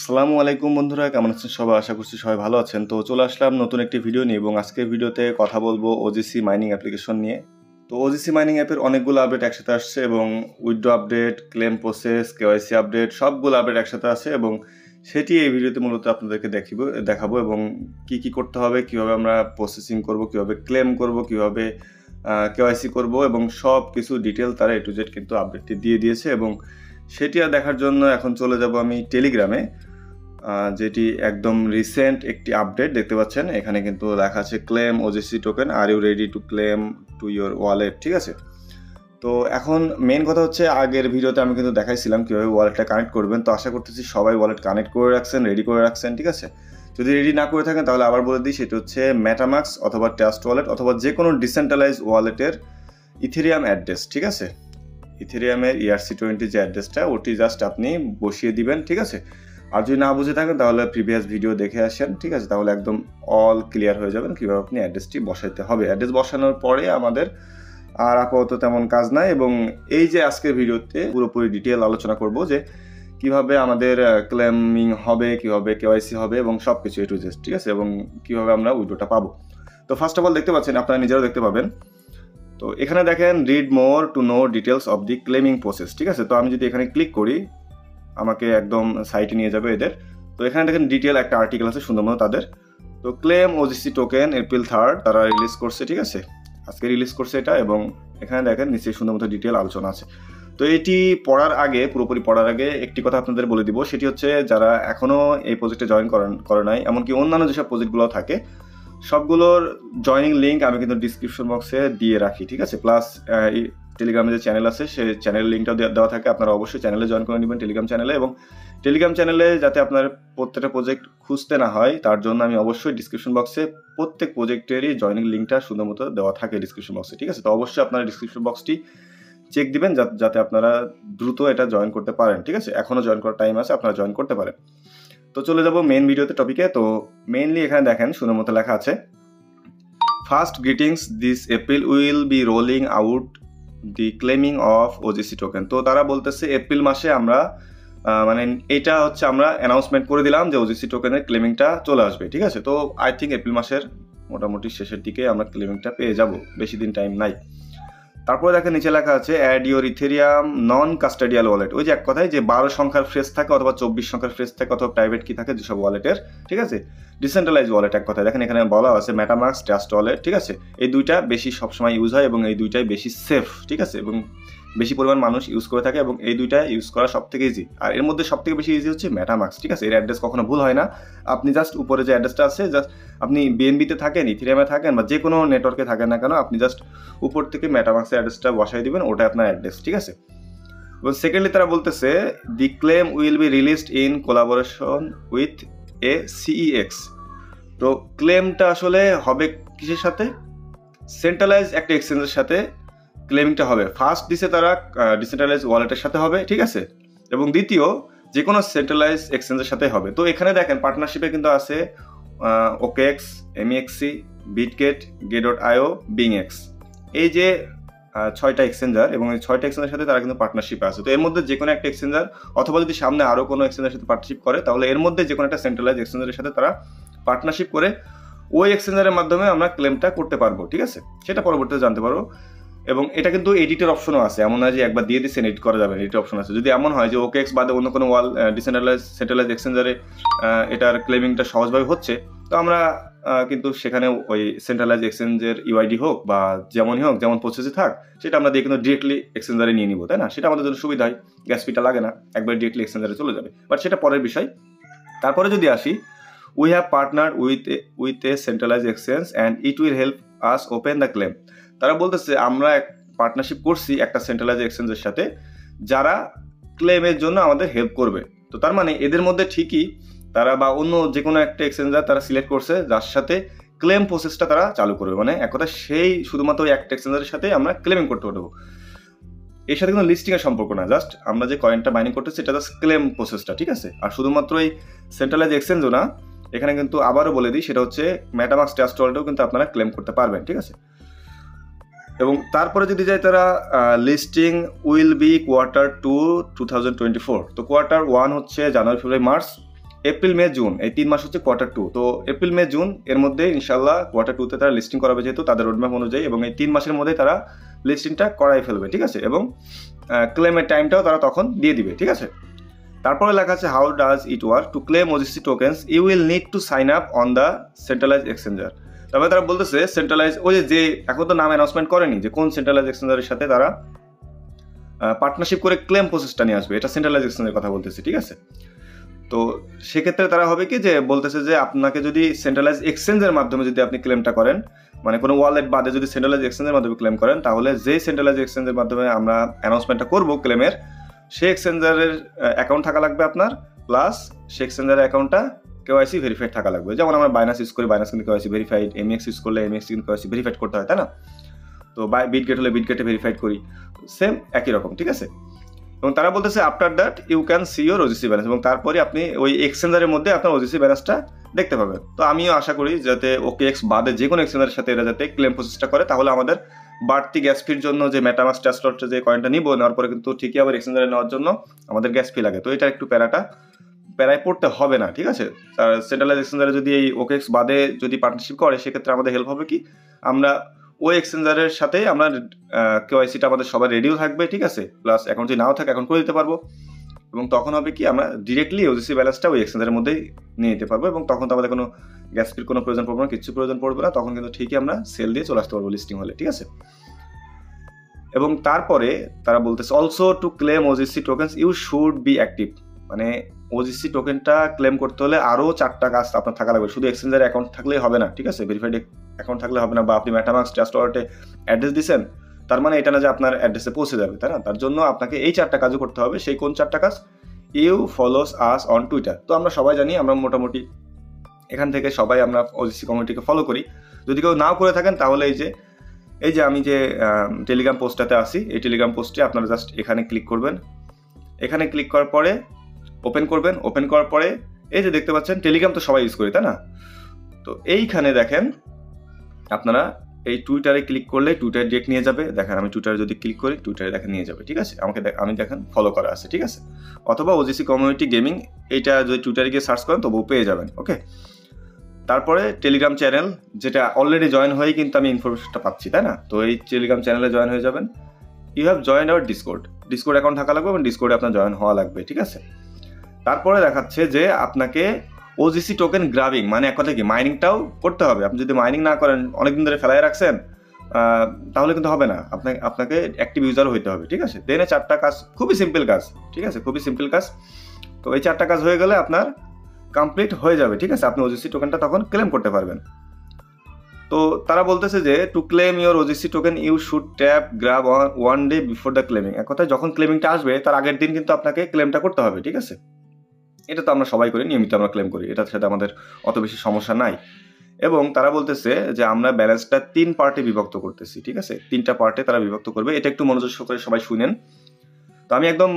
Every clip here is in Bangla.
আসসালামু আলাইকুম বন্ধুরা, কেমন আছেন সবাই? আশা করছি সবাই ভালো আছেন। তো চলে আসলাম নতুন একটি ভিডিও নিয়ে এবং আজকের ভিডিওতে কথা বলবো ওজিসি মাইনিং অ্যাপ্লিকেশন নিয়ে। তো ওজিসি মাইনিং অ্যাপের অনেকগুলো আপডেট একসাথে আসছে এবং withdraw update, claim process, KYC update সবগুলো আপডেট একসাথে আছে এবং সেটি এই ভিডিওতে মূলত আপনাদেরকে দেখাবো এবং কি করতে হবে, কিভাবে আমরা প্রসেসিং করব, কিভাবে ক্লেম করব, কিভাবে কেওয়াইসি করব এবং সব কিছু ডিটেল তারা A to Z কিন্তু আপডেটটি দিয়ে দিয়েছে এবং সেটি আর দেখার জন্য এখন চলে যাব আমি টেলিগ্রামে, যেটি একদম রিসেন্ট একটি আপডেট দেখতে পাচ্ছেন। এখানে কিন্তু লেখা আছে claim OGC token, are you ready to claim to your wallet, ঠিক আছে। তো এখন মেন কথা হচ্ছে, আগের ভিডিওতে আমি কিন্তু দেখাইছিলাম কীভাবে ওয়ালেটটা কানেক্ট করবেন। তো আশা করতেছি সবাই ওয়ালেট কানেক্ট করে রাখছেন, রেডি করে রাখছেন, ঠিক আছে। যদি রেডি না করে থাকেন তাহলে আবার বলে দিই, সেটা হচ্ছে মেটামাক্স অথবা ট্রাস্ট ওয়ালেট অথবা যে কোনো ডিসেন্ট্রালাইজ ওয়ালেটের ইথেরিয়াম অ্যাড্রেস, ঠিক আছে। ইথেরিয়ামের ERC20 যে অ্যাড্রেসটা, ওটি জাস্ট আপনি বসিয়ে দিবেন, ঠিক আছে। আর যদি না বুঝে থাকেন তাহলে প্রিভিয়াস ভিডিও দেখে আসেন, ঠিক আছে। তাহলে একদম অল ক্লিয়ার হয়ে যাবেন কীভাবে আপনি অ্যাড্রেসটি বসাইতে হবে। অ্যাড্রেস বসানোর পরে আমাদের আর আপাতত তেমন কাজ নাই এবং এই যে আজকের ভিডিওতে পুরোপুরি ডিটেল আলোচনা করব যে কিভাবে আমাদের ক্লেমিং হবে, কিভাবে কেওয়াইসি হবে এবং সব কিছু A to Z, ঠিক আছে, এবং কিভাবে আমরা উইড্রোটা পাবো। তো ফার্স্ট অফ অল দেখতে পাচ্ছেন, আপনারা নিজেরাও দেখতে পাবেন। তো এখানে দেখেন read more to know details of the claiming process, ঠিক আছে। তো আমি যদি এখানে ক্লিক করি আমাকে একদম সাইটে নিয়ে যাবে এদের। তো এখানে দেখেন ডিটেল একটা আর্টিকেল আছে সুন্দর মতো তাদের। তো ক্লেম ওজিসি টোকেন April 3 তারা রিলিজ করছে, ঠিক আছে, আজকে রিলিজ করছে এটা। এবং এখানে দেখেন নিচে সুন্দর মতো ডিটেল আলোচনা আছে। তো এটি পুরোপুরি পড়ার আগে একটি কথা আপনাদের বলে দিব, সেটি হচ্ছে যারা এখনও এই প্রজেক্টে জয়েন করে নাই, এমনকি অন্যান্য যেসব প্রজেক্টগুলো থাকে সবগুলোর জয়নিং লিঙ্ক আমি কিন্তু ডিসক্রিপশন বক্সে দিয়ে রাখি, ঠিক আছে। প্লাস টেলিগ্রামে যে চ্যানেল আছে সেই চ্যানেলের লিঙ্কটাও দেওয়া থাকে, আপনারা অবশ্যই চ্যানেলে জয়েন করে নেবেন টেলিগ্রাম চ্যানেলে। এবং টেলিগ্রাম চ্যানেলে যাতে আপনার প্রত্যেকটা প্রজেক্ট খুঁজতে না হয় তার জন্য আমি অবশ্যই ডিসক্রিপশন বক্সে প্রত্যেক প্রজেক্টেরই জয়নিং লিঙ্কটা সুন্দর মতো দেওয়া থাকে ডিসক্রিপশন বক্সে, ঠিক আছে। তো অবশ্যই আপনারা ডিসক্রিপশন বক্সটি চেক দিবেন যাতে আপনারা দ্রুত এটা জয়েন করতে পারেন, ঠিক আছে। এখনও জয়েন করার টাইম আছে, আপনারা জয়েন করতে পারেন। তো চলে যাব মেন ভিডিওতে টপিকে। তো মেইনলি এখানে দেখেন সুন্দর মতো লেখা আছে, first greetings, this April will be rolling out the claiming of OGC token. তো তারা বলতেছে এপ্রিল মাসে আমরা মানে এটা হচ্ছে আমরা অ্যানাউন্সমেন্ট করে দিলাম যে ওজিসি টোকেনের ক্লেমিংটা চলে আসবে, ঠিক আছে। তো আই থিঙ্ক এপ্রিল মাসের মোটামুটি শেষের দিকে আমরা ক্লেমিংটা পেয়ে যাব, বেশি দিন টাইম নাই। তারপরে দেখেন নিচে লেখা আছে add your Ethereum non custodial wallet. ওই যে এক কথায় যে 12 সংখ্যার ফ্রেজ থাকে অথবা 24 সংখ্যার ফ্রেজ থাকে অথবা প্রাইভেট কি থাকে যেসব ওয়ালেটের, ঠিক আছে, ডিসেন্ট্রালাইজ ওয়ালেট এক কথায়। দেখেন এখানে বলা আছে মেটামাক্স, ট্রাস্ট ওয়ালেট, ঠিক আছে। এই দুইটা বেশি সবসময় ইউজ হয় এবং এই দুইটাই বেশি সেফ, ঠিক আছে, এবং বেশি পরিমাণ মানুষ ইউজ করে থাকে এবং এই দুইটা ইউজ করা সব থেকে ইজি। আর এর মধ্যে সব থেকে বেশি ইজি হচ্ছে মেটামাক্স, ঠিক আছে। এর অ্যাড্রেস কখনো ভুল হয় না। আপনি জাস্ট উপরে যে অ্যাড্রেসটা আছে, জাস্ট আপনি বিএনবিতে থাকেন, ইথেরিয়ামে থাকেন বা যে কোনো নেটওয়ার্কে থাকেন না কেন, আপনি জাস্ট উপর থেকে মেটামাক্সের অ্যাড্রেসটা বসাই দিবেন, ওটা আপনার অ্যাড্রেস, ঠিক আছে। এবং সেকেন্ডলি তারা বলতেছে the claim will be released in collaboration with a CEX। তো ক্লেমটা আসলে হবে কিসের সাথে? সেন্ট্রালাইজ একটা এক্সচেঞ্জের সাথে ক্লেমিংটা হবে। ফার্স্ট দিছে তারা ডিসেন্ট্রালাইজ ওয়ালেটের সাথে হবে, ঠিক আছে, এবং দ্বিতীয় যে কোনো সেন্ট্রালাইজ এক্সচেঞ্জের সাথে হবে। তো এখানে দেখেন পার্টনারশিপে কিন্তু আছে OKX, MEXC, Bitget, Get.io, BingX, এই যে 6টা এক্সচেঞ্জার এবং এই 6টা এক্সচেঞ্জের সাথে তারা কিন্তু পার্টনারশিপে আছে। তো এর মধ্যে যে কোনো একটা এক্সচেঞ্জার অথবা যদি সামনে আরও কোনো এক্সচেঞ্জের সাথে পার্টনারশিপ করে তাহলে এর মধ্যে যে কোনো একটা সেন্ট্রালাইজ এক্সচেঞ্জারের সাথে তারা পার্টনারশিপ করে ওই এক্সচেঞ্জারের মাধ্যমে আমরা ক্লেমটা করতে পারবো, ঠিক আছে। সেটা পরবর্তীতে জানতে পারবো। এবং এটা কিন্তু এডিটের অপশনও আছে, এমন নয় যে একবার দিয়ে দিচ্ছেন এডিট করা যাবে, এডিট অপশন আছে। যদি এমন হয় যে OKX বাদে অন্য কোনো সেন্ট্রালাইজ এক্সচেঞ্জারে এটার ক্লেমিংটা সহজভাবে হচ্ছে, তো আমরা কিন্তু সেখানে ওই সেন্ট্রালাইজ এক্সচেঞ্জের UID হোক বা যেমনই হোক, যেমন প্রসেসে থাক, সেটা আমরা দিয়ে কিন্তু ডিরেক্টলি এক্সচেঞ্জারে নিয়ে নিব, তাই না? সেটা আমাদের জন্য সুবিধা হয়, গ্যাস ফিটা লাগে না, একবার ডিরেক্টলি এক্সচেঞ্জারে চলে যাবে। বাট সেটা পরের বিষয়। তারপরে যদি আসি, we have partner with a centralise exchange and it will help us open the claim. তারা বলতেছে আমরা এক পার্টনারশিপ করছি একটা সেন্ট্রালাইজ এক্সচেঞ্জের সাথে যারা ক্লেমের জন্য আমাদের হেল্প করবে। তো তার মানে এদের মধ্যে ঠিকই তারা বা অন্য যে কোনো একটা এক্সচেঞ্জার তারা সিলেক্ট করছে যার সাথে ক্লেম প্রসেসটা তারা চালু করবে। মানে এক কথা সেই শুধুমাত্র ওই একটা এক্সচেঞ্জারের সাথে আমরা ক্লেমিং করতে পারবো। এর সাথে কোনো লিস্টিংয়ের সম্পর্ক না, জাস্ট আমরা যে কয়েনটা মাইনিং করতেছি এটা জাস্ট ক্লেম প্রসেসটা, ঠিক আছে। আর শুধুমাত্র এই সেন্ট্রালাইজ এক্সচেঞ্জও না, এখানে কিন্তু আবারও বলে দিই, সেটা হচ্ছে মেটামাক্স ট্রাস্ট ওয়ালেটেও কিন্তু আপনারা ক্লেম করতে পারবেন, ঠিক আছে। এবং তারপরে যদি যাই তারা লিস্টিং উইল বি Q2 2024। তো Q1 হচ্ছে জানুয়ারি, ফেব্রুয়ারি, মার্চ। এপ্রিল মে জুন এই 3 মাস হচ্ছে কোয়ার্টার 2। তো এপ্রিল মে জুন এর মধ্যে ইনশাল্লাহ কোয়ার্টার 2তে তারা লিস্টিং করাবে, যেহেতু তাদের রোডম্যাপ অনুযায়ী, এবং এই 3 মাসের মধ্যে তারা লিস্টিংটা করাই ফেলবে, ঠিক আছে, এবং ক্লেমের টাইমটাও তারা তখন দিয়ে দিবে, ঠিক আছে। তারপরে লেখা আছে how does it work, to claim OGC tokens you will need to sign up on the centralize exchanger. তবে তারা বলতেছে সেন্ট্রালাইজ, ওই যে এখন তো নাম অ্যানাউন্সমেন্ট করেনি যে কোন সেন্ট্রালাইজ এক্সচেঞ্জারের সাথে তারা পার্টনারশিপ করে ক্লেম প্রসেসটা নিয়ে আসবে, এটা সেন্ট্রালাইজ এক্সচেঞ্জের কথা বলতেছে, ঠিক আছে। তো সেক্ষেত্রে তারা হবে কি যে বলতেছে যে আপনাকে যদি সেন্ট্রালাইজ এক্সচেঞ্জের মাধ্যমে যদি আপনি ক্লেমটা করেন, মানে কোনো ওয়ালেট বাদে যদি সেন্ট্রালাইজ এক্সচেঞ্জের মাধ্যমে ক্লেম করেন, তাহলে যেই সেন্ট্রালাইজ এক্সচেঞ্জের মাধ্যমে আমরা অ্যানাউন্সমেন্টটা করবো ক্লেমের, সেই এক্সচেঞ্জারের অ্যাকাউন্ট থাকা লাগবে আপনার, প্লাস সেই এক্সচেঞ্জারের অ্যাকাউন্টটা কেওয়াইসি ভেরিফাইড থাকা লাগবে। যেমন আমরা বাইনান্স ইউজ করি, বাইনান্স কিন্তু কেওয়াইসি ভেরিফাইড, এমএক্স ইউজ করলে এমএক্স কিন্তু কেওয়াইসি ভেরিফাইড করতে হয়, তাই না? তো বিটগেট হলে বিটগেটে ভেরিফাইড করি, সেম একই রকম, ঠিক আছে। এবং তারা বলতেছে after that you can see your OGC balance, এবং তারপরে আপনি ওই এক্সচেঞ্জারের মধ্যে আপনার ওজিসি ব্যালেন্সটা দেখতে পাবেন। তো আমিও আশা করি যাতে ওকেএক্স বাদে যে কোনো এক্সচেঞ্জারের সাথে এরা যাতে ক্লেম প্রসেসটা করে, তাহলে আমাদের বাড়তি গ্যাস ফির জন্য যে মেটামাস্ক ট্রাস্টে যে কয়েনটা নিব, নেওয়ার পরে কিন্তু ঠিকই আবার এক্সচেঞ্জারে নেওয়ার জন্য আমাদের গ্যাস ফি লাগে। তো এটা একটু প্যারায় পড়তে হবে না, ঠিক আছে। সেন্ট্রালাইজ এক্সচেঞ্জারে যদি এই ওকেএক্স বাদে যদি পার্টনারশিপ করে, সেক্ষেত্রে আমাদের হেল্প হবে কি, আমরা ওই এক্সচেঞ্জারের সাথে আমরা কেওয়াইসিটা আমাদের সবাই রেডিও থাকবে, ঠিক আছে, প্লাস অ্যাকাউন্ট যদি নাও থাকে অ্যাকাউন্ট করে দিতে পারবো, এবং তখন হবে কি আমরা ডিরেক্টলি ওজিসি ব্যালেন্সটা ওই এক্সচেঞ্জারের মধ্যেই নিয়ে নিতে পারবো, এবং তখন তো আমাদের কোনো গ্যাস ফির কোনো প্রয়োজন পড়বে না, কিছু প্রয়োজন পড়বে না, তখন কিন্তু ঠিকই আমরা সেল দিয়ে চলে আসতে পারবো লিস্টিং হলে, ঠিক আছে। এবং তারপরে তারা বলতেছে also to claim OGC tokens you should be active, মানে ওজিসি টোকেনটা ক্লেম করতে হলে আরও 4টা কাজ আপনার থাকা লাগবে, শুধু এক্সচেঞ্জার অ্যাকাউন্ট থাকলেই হবে না, ঠিক আছে, ভেরিফাইড অ্যাকাউন্ট থাকলে হবে না, বা আপনি মেটামাস্ক ট্রাস্ট ওয়ালেটে অ্যাড্রেস দিচ্ছেন, তার মানে এটা না যে আপনার অ্যাড্রেসে পৌঁছে যাবে, তাই না? তার জন্য আপনাকে এই 4টা কাজও করতে হবে। সেই কোন 4টা কাজ? You follows us on Twitter. তো আমরা সবাই জানি, আমরা মোটামুটি এখান থেকে সবাই আমরা ওজিসি কমিউনিটিকে ফলো করি। যদি কেউ নাও করে থাকেন, তাহলে এই যে আমি যে টেলিগ্রাম পোস্টটাতে আসি, এই টেলিগ্রাম পোস্টে আপনারা জাস্ট এখানে ক্লিক করবেন, এখানে ক্লিক করার পরে ওপেন করবেন, ওপেন করার পরে এই যে দেখতে পাচ্ছেন টেলিগ্রাম তো সবাই ইউজ করি, তাই না? তো এইখানে দেখেন আপনারা এই টুইটারে ক্লিক করলে টুইটার ডিরেক্ট নিয়ে যাবে। দেখেন আমি টুইটারে যদি ক্লিক করি, টুইটারে দেখেন নিয়ে যাবে, ঠিক আছে, আমি দেখেন ফলো করা আছে, ঠিক আছে। অথবা ওজিসি কমিউনিটি গেমিং এইটা যদি টুইটারে গিয়ে সার্চ করেন তবুও পেয়ে যাবেন, ওকে। তারপরে টেলিগ্রাম চ্যানেল, যেটা অলরেডি জয়েন হয়েই কিন্তু আমি ইনফরমেশনটা পাচ্ছি, তাই না? তো এই টেলিগ্রাম চ্যানেলে জয়েন হয়ে যাবেন। You have join our Discord account থাকা লাগবে, এবং ডিসকর্ডে আপনার জয়েন হওয়া লাগবে, ঠিক আছে। তারপরে দেখাচ্ছে যে আপনাকে ওজিসি টোকেন গ্রাবিং, মানে এক কথা কি মাইনিংটাও করতে হবে। আপনি যদি মাইনিং না করেন, অনেকদিন ধরে ফেলায় রাখছেন, তাহলে কিন্তু হবে না, আপনাকে অ্যাক্টিভ ইউজারও হইতে হবে, ঠিক আছে। দেন 4টা কাজ, খুবই সিম্পল কাজ, ঠিক আছে, খুবই সিম্পল কাজ। তো এই 4টা কাজ হয়ে গেলে আপনার কমপ্লিট হয়ে যাবে, ঠিক আছে, আপনি ওজিসি টোকেনটা তখন ক্লেম করতে পারবেন। তো তারা বলতেছে যে to claim your OGC token you should tap grab one day before the claiming. এক কথায় যখন ক্লেমিংটা আসবে তার আগের দিন কিন্তু আপনাকে ক্লেমটা করতে হবে, ঠিক আছে। এটা তো আমরা সবাই করি, নিয়মিত আমরা ক্লেম করি, এটার সাথে আমাদের অত বেশি সমস্যা নাই। এবং তারা বলতেছে যে আমরা ব্যালেন্সটা 3 পার্টে বিভক্ত করতেছি, ঠিক আছে, 3টা পার্টে তারা বিভক্ত করবে। এটা একটু মনোযোগ সহকারে সবাই শুনেন। তো আমি একদম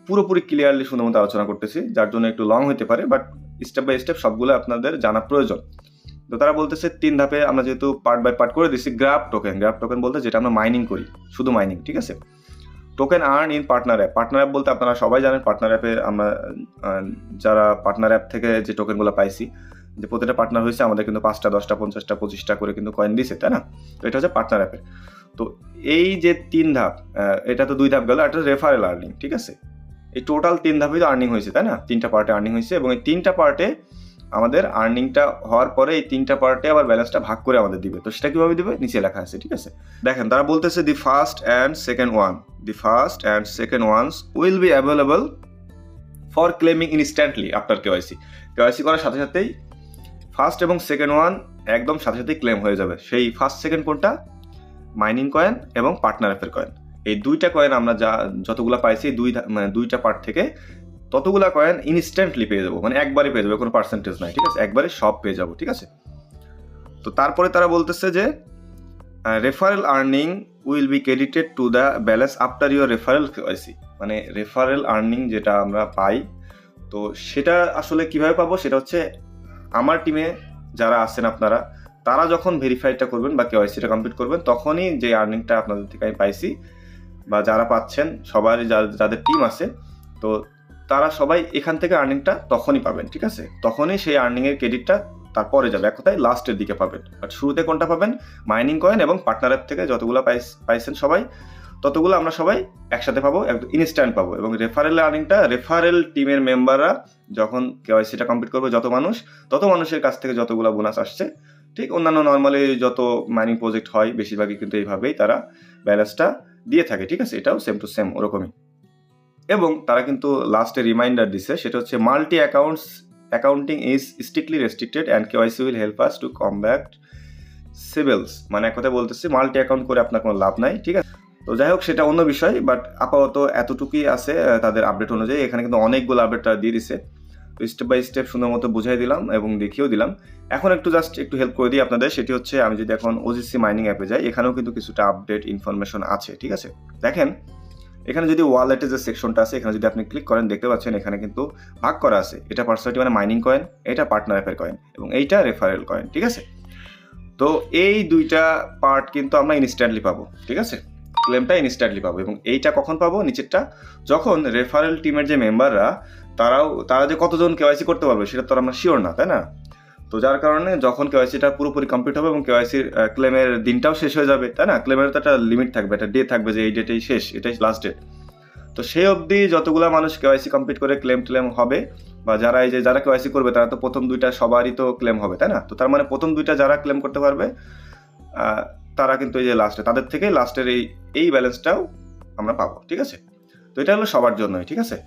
পুরোপুরি ক্লিয়ারলি সুন্দর মতো আলোচনা করতেছি, যার জন্য একটু লং হতে পারে, বাট স্টেপ বাই স্টেপ সবগুলো আপনাদের জানা প্রয়োজন। তো তারা বলতেছে 3 ধাপে আমরা যেহেতু পার্ট বাই পার্ট করে দিচ্ছি। গ্রাফ টোকেন বলতে যেটা আমরা মাইনিং করি, শুধু মাইনিং, ঠিক আছে। Token earn in partner app বলতে আপনারা সবাই জানেন, পার্টনার অ্যাপে আমরা যারা পার্টনার অ্যাপ থেকে যে টোকেনগুলো পাইছি, যে প্রতিটা পার্টনার হয়েছে আমাদের কিন্তু 5টা 10টা 50টা 25টা করে কিন্তু কয়েন দিছে, তাই না? তো এটা হচ্ছে পার্টনার অ্যাপের। তো এই যে 3 ধাপ, এটা তো 2 ধাপ গেল, একটা রেফারেল আর্নিং, ঠিক আছে। এই টোটাল 3 ধাপে তো আর্নিং হয়েছে, তাই না? 3টা পার্টে আর্নিং হয়েছে, এবং এই 3টা পার্টে আমাদের আর্নিংটা হওয়ার পরে এই 3টা পার্টে আবার ব্যালেন্সটা ভাগ করে আমাদের দিবে। তো সেটা কিভাবে দিবে নিচে লেখা আছে, ঠিক আছে। দেখেন তারা বলতেছে the first and second ones will be available for claiming instantly after KYC করার সাথে সাথেই ফার্স্ট এবং সেকেন্ড ওয়ান একদম সাথে সাথেই ক্লেম হয়ে যাবে। সেই ফার্স্ট সেকেন্ড কোনটা? মাইনিং কয়েন এবং পার্টনার অ্যাপের কয়েন। এই 2টা কয়েন আমরা যতগুলো পাইছি 2টা পার্ট থেকে ততগুলা কয়েন ইনস্ট্যান্টলি পেয়ে যাবো, মানে একবারই পেয়ে যাবো, কোনো পার্সেন্টেজ নাই, ঠিক আছে, একবারে সব পেয়ে যাবো, ঠিক আছে। তো তারপরে তারা বলতেছে যে referral earning will be credited to the balance after your referral KYC, মানে রেফারেল আর্নিং যেটা আমরা পাই, তো সেটা আসলে কিভাবে পাবো? সেটা হচ্ছে আমার টিমে যারা আছেন আপনারা, তারা যখন ভেরিফাইডটা করবেন বা কেওয়াইসিটা কমপ্লিট করবেন, তখনই যে আর্নিংটা আপনাদের থেকে আমি পাইছি বা যারা পাচ্ছেন সবারই যাদের টিম আছে, তো তারা সবাই এখান থেকে আর্নিংটা তখনই পাবেন, ঠিক আছে? তখনই সেই আর্নিংয়ের ক্রেডিটটা তারপরে যাবে, এক কথায় লাস্টের দিকে পাবেন। বাট শুরুতে কোনটা পাবেন? মাইনিং কয়েন এবং পার্টনার অ্যাপ থেকে যতগুলো পাইছেন সবাই, ততগুলো আমরা সবাই একসাথে পাবো, একদম ইনস্ট্যান্ট পাবো। এবং রেফারেল আর্নিংটা রেফারেল টিমের মেম্বাররা যখন কেওয়াইসিটা কমপ্লিট করবে, তত মানুষের কাছ থেকে যতগুলো বোনাস আসছে, ঠিক অন্যান্য নর্মালি যত মাইনিং প্রজেক্ট হয় বেশিরভাগই কিন্তু এইভাবেই তারা ব্যালেন্সটা দিয়ে থাকে, ঠিক আছে? এটাও সেম টু সেম ওরকমই। এবং তারা কিন্তু লাস্টে রিমাইন্ডার দিছে, সেটা হচ্ছে multi accounting is strictly restricted and KYC will help us to combat sybils. মানে এক কথা বলতেছি, মাল্টি অ্যাকাউন্ট করে আপনার কোনো লাভ নাই, ঠিক আছে? তো যাই হোক, সেটা অন্য বিষয়। বাট আপাতত এতটুকুই আছে তাদের আপডেট অনুযায়ী। এখানে কিন্তু অনেকগুলো আপডেট তারা দিয়ে দিছে। তো স্টেপ বাই স্টেপ সুন্দর মতো বুঝাই দিলাম এবং দেখিয়েও দিলাম। এখন একটু হেল্প করে দিই আপনাদের, সেটি হচ্ছে আমি যদি এখন ওজিসি মাইনিং অ্যাপে যাই, এখানেও কিন্তু কিছুটা আপডেট ইনফরমেশন আছে, ঠিক আছে? দেখেন, এখানে যদি ওয়ালেটের যে সেকশনটা আছে, এখানে যদি আপনি ক্লিক করেন, দেখতে পাচ্ছেন এখানে কিন্তু ভাগ করা আছে। এটা পার্সোনালিটি মানে মাইনিং কয়েন, এটা পার্টনার অ্যাপের কয়েন এবং এইটা রেফারেল কয়েন, ঠিক আছে? তো এই দুইটা পার্ট কিন্তু আমরা ইনস্ট্যান্টলি পাবো, ঠিক আছে? ক্লেমটা ইনস্ট্যান্টলি পাবো। এবং এইটা কখন পাবো? নিচেরটা, যখন রেফারেল টিমের যে মেম্বাররা তারা যে কতজন কেওয়াইসি করতে পারবে সেটা তো আমরা শিওর না, তাই না? তো যার কারণে যখন কেওয়াইসিটা পুরোপুরি কমপ্লিট হবে এবং কেওয়াইসির ক্লেমের দিনটাও শেষ হয়ে যাবে, তাই না? ক্লেমের তো একটা লিমিট থাকবে, একটা ডে থাকবে যে এই ডেটেই শেষ, এটাই লাস্ট ডেট। তো সেই অবধি যতগুলো মানুষ কেওয়াইসি কমপ্লিট করে ক্লেম হবে, বা যারা কেওয়াইসি করবে তারা তো প্রথম দুইটা সবারই তো ক্লেম হবে, তাই না? তো তার মানে প্রথম দুইটা যারা ক্লেম করতে পারবে তারা কিন্তু এই যে লাস্টে, তাদের থেকে লাস্টের এই ব্যালেন্সটাও আমরা পাবো, ঠিক আছে? তো এটা হলো সবার জন্যই, ঠিক আছে?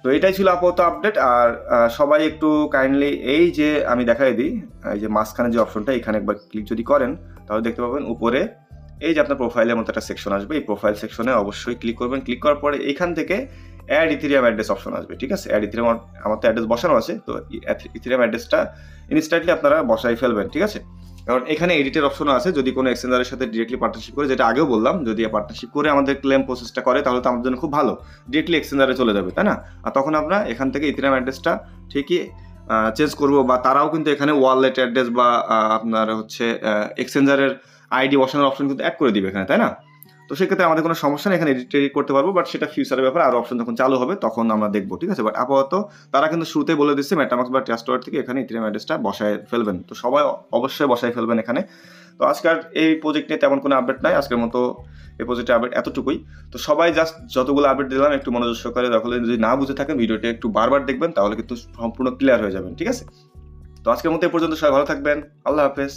তো এটাই ছিল আপাতত আপডেট। আর সবাই একটু কাইন্ডলি এই যে আমি দেখাই দিই, এই যে মাঝখানে যে অপশনটা, এখানে একবার ক্লিক যদি করেন তাহলে দেখতে পাবেন উপরে এই যে আপনার প্রোফাইলের মতো একটা সেকশন আসবে। এই প্রোফাইল সেকশনে অবশ্যই ক্লিক করবেন। ক্লিক করার পরে এখান থেকে অ্যাড ইথেরিয়াম অ্যাড্রেস অপশন আসবে, ঠিক আছে? অ্যাড ইথেরিয়াম, আমার তো অ্যাড্রেস বসানো আছে, তো ইথেরিয়াম অ্যাড্রেসটা ইনস্ট্যান্টলি আপনারা বসাই ফেলবেন, ঠিক আছে? কারণ এখানে এডিটের অপশনও আছে, যদি কোনো এক্সচেঞ্জারের সাথে ডিরেক্টলি পার্টনারশিপ করে, যেটা আগেও বললাম, যদি পার্টনারশিপ করে আমাদের ক্লেম প্রসেসটা করে তাহলে তো আমাদের জন্য খুব ভালো, ডিরেক্টলি এক্সচেঞ্জারে চলে যাবে, তাই না? আর তখন আমরা এখান থেকে ইথেরিয়াম অ্যাড্রেসটা ঠিকই চেঞ্জ করবো, বা তারাও কিন্তু এখানে ওয়ালেট অ্যাড্রেস বা আপনার হচ্ছে এক্সচেঞ্জারের আইডি বসানোর অপশন কিন্তু অ্যাড করে দিবে এখানে, তাই না? তো সেক্ষেত্রে আমাদের কোনো সমস্যা নেই, এখানে এডিট করতে পারবো। বাট সেটা ফিউচারের ব্যাপার, আরও অপশন যখন চালু হবে তখন আমরা দেখবো, ঠিক আছে? বাট আপাতত তারা কিন্তু শুরুতেই বলে দিচ্ছে মেটামাক্স বা ট্রাস্ট ওয়ালেট থেকে এখানে ইথেরিয়াম অ্যাড্রেসটা বসায় ফেলবেন। তো সবাই অবশ্যই বসায় ফেলবেন এখানে। তো আজকের এই প্রজেক্ট নিয়ে তেমন কোনো আপডেট নাই, আজকের মতো এই প্রজেক্টের আপডেট এতটুকুই। তো সবাই জাস্ট যতগুলো আপডেট দিলাম একটু মনোযোগ সহকারে দেখলে, যদি না বুঝে থাকেন ভিডিওটা একটু বারবার দেখবেন, তাহলে কিন্তু সম্পূর্ণ ক্লিয়ার হয়ে যাবেন, ঠিক আছে? তো আজকের মতো এই পর্যন্ত, সবাই ভালো থাকবেন, আল্লাহ হাফেজ।